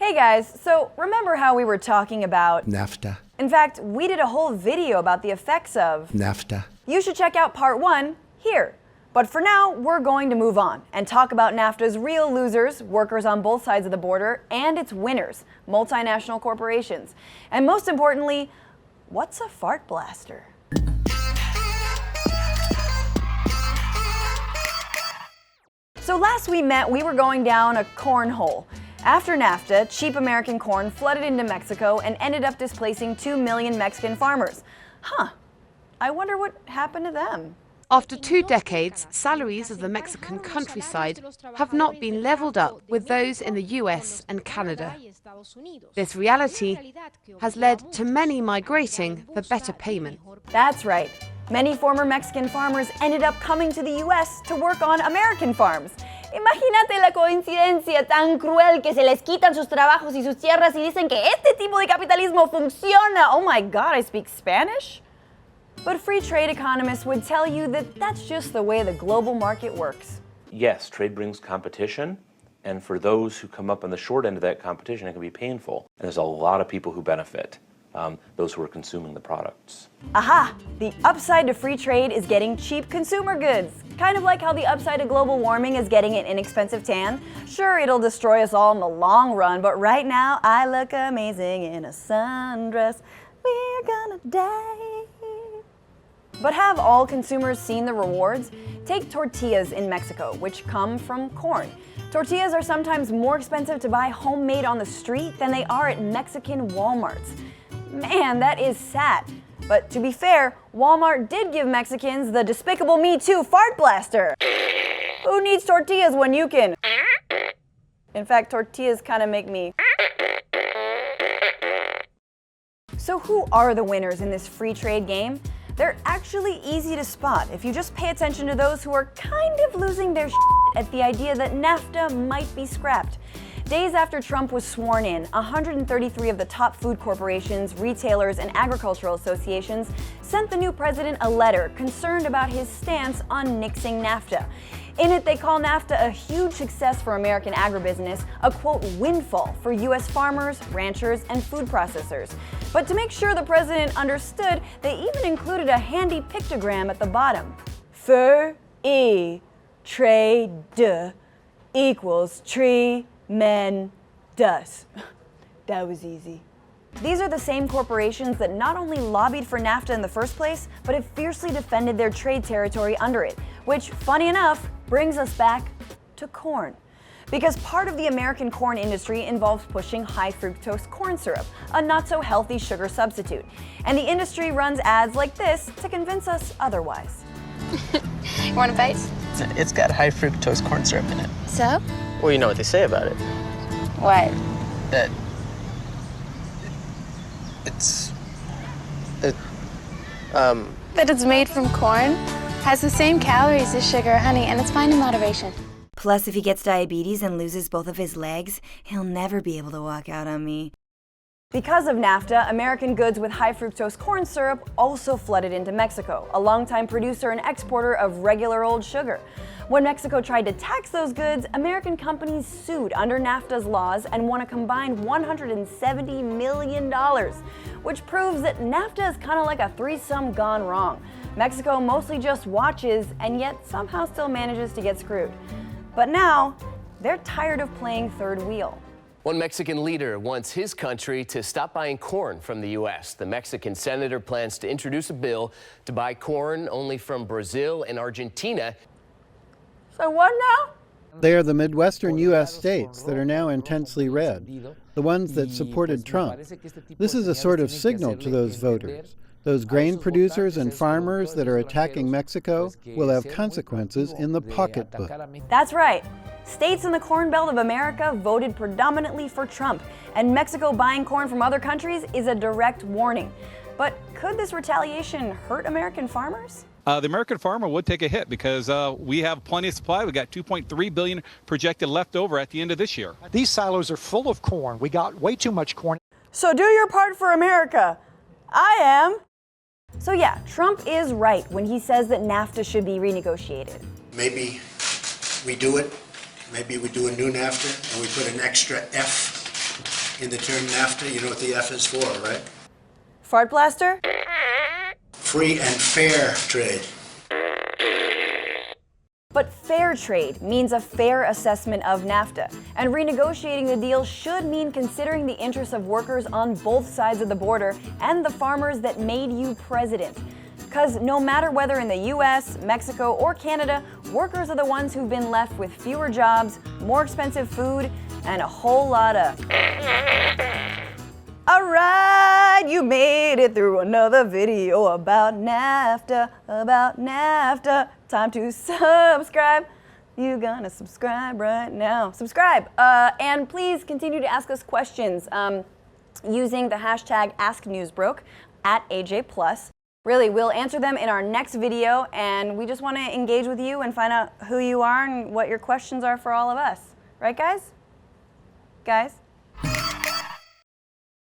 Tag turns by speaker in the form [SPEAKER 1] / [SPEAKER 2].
[SPEAKER 1] Hey guys, so remember how we were talking about
[SPEAKER 2] NAFTA.
[SPEAKER 1] In fact, we did a whole video about the effects of
[SPEAKER 2] NAFTA.
[SPEAKER 1] You should check out part 1 here. But for now, we're going to move on and talk about NAFTA's real losers, workers on both sides of the border, and its winners, multinational corporations. And most importantly, what's a fart blaster? So last we met, we were going down a corn hole. After NAFTA, cheap American corn flooded into Mexico and ended up displacing 2 million Mexican farmers. I wonder what happened to them.
[SPEAKER 3] After 2 decades, salaries of the Mexican countryside have not been leveled up with those in the US and Canada. This reality has led to many migrating for better payment.
[SPEAKER 1] That's right. Many former Mexican farmers ended up coming to the US to work on American farms. Imagínate la coincidencia tan cruel que se les quitan sus trabajos y sus tierras y dicen que este tipo de capitalismo funciona. Oh my God, I speak Spanish? But free trade economists would tell you that that's just the way the global market works.
[SPEAKER 4] Yes, trade brings competition, and for those who come up on the short end of that competition, it can be painful. And there's a lot of people who benefit, those who are consuming the products.
[SPEAKER 1] Aha! The upside to free trade is getting cheap consumer goods. Kind of like how the upside to global warming is getting an inexpensive tan. Sure, it'll destroy us all in the long run, but right now I look amazing in a sundress. We're gonna die. But have all consumers seen the rewards? Take tortillas in Mexico, which come from corn. Tortillas are sometimes more expensive to buy homemade on the street than they are at Mexican Walmarts. Man, that is sad. But to be fair, Walmart did give Mexicans the despicable Me Too fart blaster. Who needs tortillas when you can? In fact, tortillas kind of make me. So who are the winners in this free trade game? They're actually easy to spot if you just pay attention to those who are kind of losing their shit at the idea that NAFTA might be scrapped. Days after Trump was sworn in, 133 of the top food corporations, retailers, and agricultural associations sent the new president a letter concerned about his stance on nixing NAFTA. In it, they call NAFTA a huge success for American agribusiness, a quote windfall for U.S. farmers, ranchers, and food processors. But to make sure the president understood, they even included a handy pictogram at the bottom. Free trade equals tremendous. That was easy. These are the same corporations that not only lobbied for NAFTA in the first place, but have fiercely defended their trade territory under it, which, funny enough, brings us back to corn. Because part of the American corn industry involves pushing high fructose corn syrup, a not-so-healthy sugar substitute. And the industry runs ads like this to convince us otherwise.
[SPEAKER 5] You want a bite?
[SPEAKER 6] It's got high fructose corn syrup in it.
[SPEAKER 5] So?
[SPEAKER 6] Well, you know what they say about it.
[SPEAKER 5] What?
[SPEAKER 6] That
[SPEAKER 5] it's made from corn, has the same calories as sugar or honey, and it's fine in moderation.
[SPEAKER 7] Plus, if he gets diabetes and loses both of his legs, he'll never be able to walk out on me.
[SPEAKER 1] Because of NAFTA, American goods with high fructose corn syrup also flooded into Mexico, a longtime producer and exporter of regular old sugar. When Mexico tried to tax those goods, American companies sued under NAFTA's laws and won a combined $170 million, which proves that NAFTA is kind of like a threesome gone wrong. Mexico mostly just watches and yet somehow still manages to get screwed. But now, they're tired of playing third wheel.
[SPEAKER 8] One Mexican leader wants his country to stop buying corn from the U.S. The Mexican senator plans to introduce a bill to buy corn only from Brazil and Argentina.
[SPEAKER 1] So what now?
[SPEAKER 9] They are the Midwestern U.S. states that are now intensely red, the ones that supported Trump. This is a sort of signal to those voters. Those grain producers and farmers that are attacking Mexico will have consequences in the pocketbook.
[SPEAKER 1] That's right. States in the Corn Belt of America voted predominantly for Trump, and Mexico buying corn from other countries is a direct warning. But could this retaliation hurt American farmers?
[SPEAKER 10] The American farmer would take a hit because we have plenty of supply. We got 2.3 billion projected left over at the end of this year.
[SPEAKER 11] These silos are full of corn. We got way too much corn.
[SPEAKER 1] So do your part for America. I am. So yeah, Trump is right when he says that NAFTA should be renegotiated.
[SPEAKER 2] Maybe we do it. Maybe we do a new NAFTA and we put an extra F in the term NAFTA, you know what the F is for, right?
[SPEAKER 1] Fart blaster?
[SPEAKER 2] Free and fair trade.
[SPEAKER 1] But fair trade means a fair assessment of NAFTA, and renegotiating the deal should mean considering the interests of workers on both sides of the border and the farmers that made you president. Because no matter whether in the US, Mexico, or Canada, workers are the ones who've been left with fewer jobs, more expensive food, and a whole lot of... Alright, you made it through another video about NAFTA, Time to subscribe. You gonna subscribe right now. Subscribe, and please continue to ask us questions using the hashtag AskNewsbroke at AJ+. Really, we'll answer them in our next video, and we just want to engage with you and find out who you are and what your questions are for all of us. Right, guys? Guys?